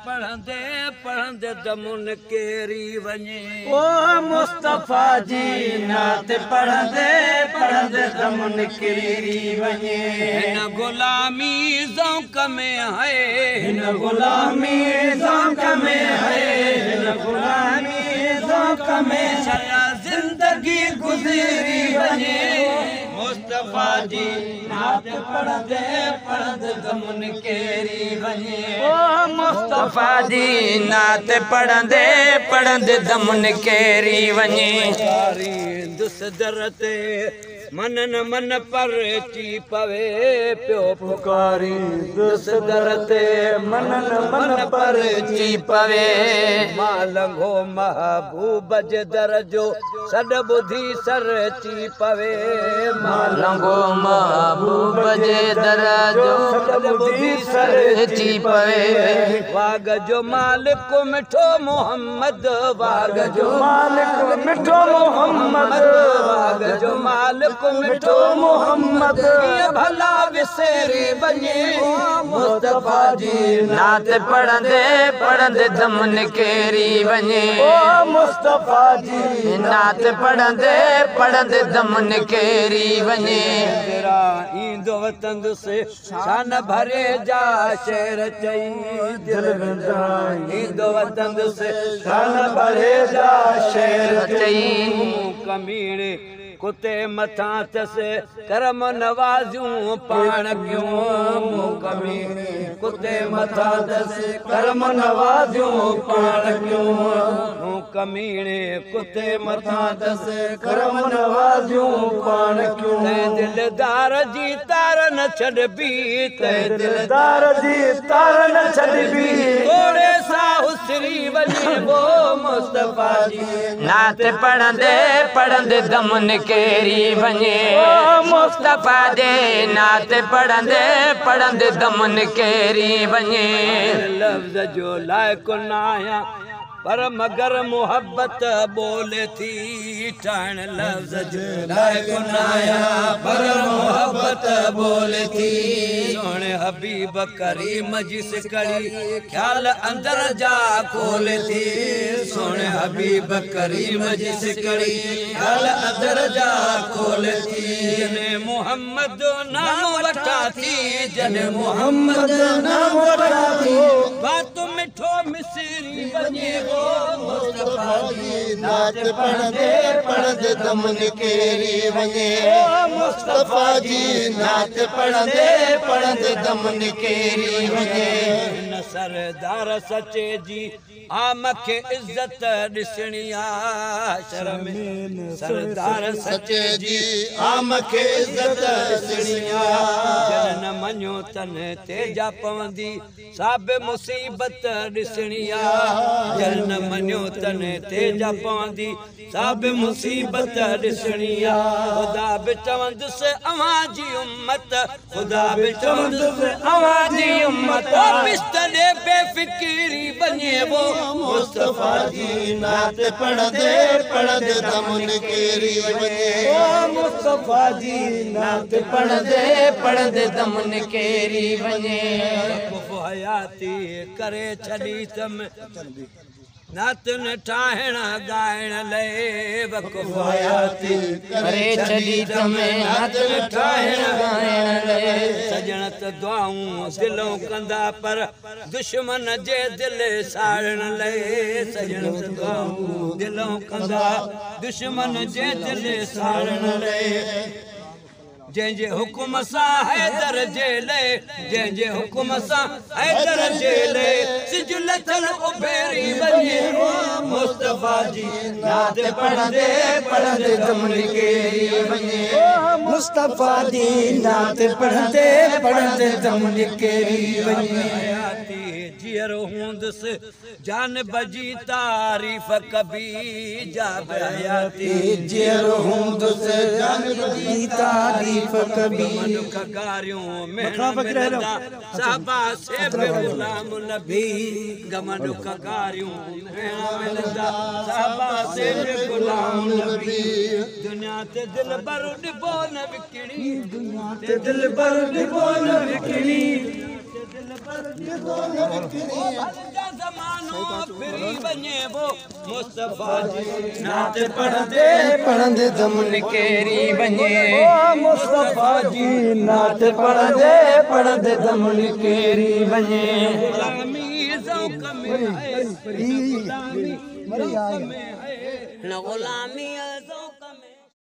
पढ़ंदे पढ़ंदे दमुन केरी वञे ओ मुस्तफा जी नात पढ़ंदे पढ़ंदे दमुन केरी वञे हिन गुलामी ज़ौक़ में है हिन गुलामी ज़ौक़ में है हिन गुलामी ज़ौक़ में सला ज़िंदगी गुज़री वञे मुस्तफा जी नात पढ़ंदे पढ़ंदे दमुन केरी वञे ओ मुस्तफा जी नात पढ़ंदे पढ़ंदे दमुन केरी वञे दुस दर ते मनन मन पर ची पवे पियो पुकारी दुस दर ते मनन मन पर ची पवे मां लंघो महबूब जे दर जो सॾ ॿुधी सर ची पवे मां लंघो महबूब जे दर जो सॾ ॿुधी सर ची पवे वाग जो मालिक मिठो मोहम्मद वाग जो मालिक मिठो मोहम्मद वाग जो मालिक मिठो मोहम्मद भला विसरी वञे मुस्तफा जी नात पढ़ंदे पढ़ंदे दमुन केरी वञे ओ मुस्तफा जी नात पढ़ंदे पढ़ंदे दमुन केरी वञे तेरा ईंदो वतन से शान भरे जा शेर चई दिल विंदाई ईंदो वतन से शान भरे जा शेर चई कमीणे कुते मथा तसे करम नवाज़ूं पाण क्यों कमीणे कुते मथा तसे करम नवाज़ूं पाण क्यों कमीणे कुते मथा तसे करम नवाज़ूं पाण क्यों दिलदार जी तार न छॾबी दिलदार जी तार न छॾबी थोड़े सा हुसरी वञे वो मुस्तफा जी नात पढ़ंदे पढ़ंदे दमुन केरी वञे मुस्तफा जे नात पढ़ंदे पढ़ंदे दमुन केरी वञे लफ्ज़ जो लाइक़ु न आहियां पर मगर मोहब्बत बोले थी ठाण लफ्ज़ जो लाइक़ु न आहियां पर मोहब्बत बोले थी सोणे हबीब करीम जी सिकड़ी ख्याल अंदर जा खोले थी सोणे हबीब करीम जी सिकड़ी ख्याल अंदर जा खोले थी जने मोहम्मद नाम वठा थी जने मोहम्मद नाम वठा थी बात मिठो मिसरी वञे वो मुस्तफा जी नात पढ़ंदे पढ़ंदे दमुन केरी वञे मुस्तफा जी नात पढ़ंदे पढ़ंदे दमुन केरी वञे न सरदार सचे जी आमखे इज्जत ॾिसणी आ शर्म सरदार सचे जी आमखे इज्जत ॾिसणी आ जन न मञो तन तेजा पवंदी साब मुसीबत ॾिसणी आ जन न मञो तन तेजा पवंदी साब मुसीबत ॾिसणी आ ख़ुदा बि चवंदुसि अवां जी उम्मत ख़ुदा बि चवंदुसि अवां जी उम्मत बिस्तरे बेफ़िक्री वञे वो मुस्तफा जी नात पढ़ंदे पढ़ंदे दमुन केरी वञे मुस्तफा जी नात पढ़ंदे पढ़ंदे दमुन केरी वञे हयाती करे छॾी तम नात न ठाहिण ॻाइण लाइ वक़्फ़ हयाती करे छॾी तमे नात न ठाहिण ॻाइण लाइ सजण त दुआऊं दिलों कंदा पर दुश्मन जे दिल साड़ण लाइ सजण त दुआऊं दिलों कंदा दुश्मन जे दिल साड़ण लाइ जंहिंजे हुकुम सां हैदर जेले जंहिंजे हुकुम सां हैदर जेले सिज लथल उभेरी वञे मुस्तफा जी नात पढ़ंदे पढ़ंदे दमुन केरी वञे मुस्तफा जी नात पढ़ंदे पढ़ंदे दमुन केरी वञे जियर हूंदुसि जान बजी तारीफ़ कबी जाब हयाती जियर हूंदुसि जान बजी तारीफ़ कबी मनुख गारियूं मेहनत साबा से बि गुलाम नबी गमनुख गारियूं मेहनत साबा से बि गुलाम नबी दुनिया ते दिल भर डिबो न विकिणी दुनिया ते दिल भर डिबो न विकिणी ज़मानो फिरी वञे वो मुस्तफा जी नात पढ़ंदे दम निकेरी वञे मुस्तफा जी नात पढ़ंदे दम निकेरी वञे गुलामी ज़ौक़ में है गुलामी ज़ौक़ में है गुलामी ज़ौक़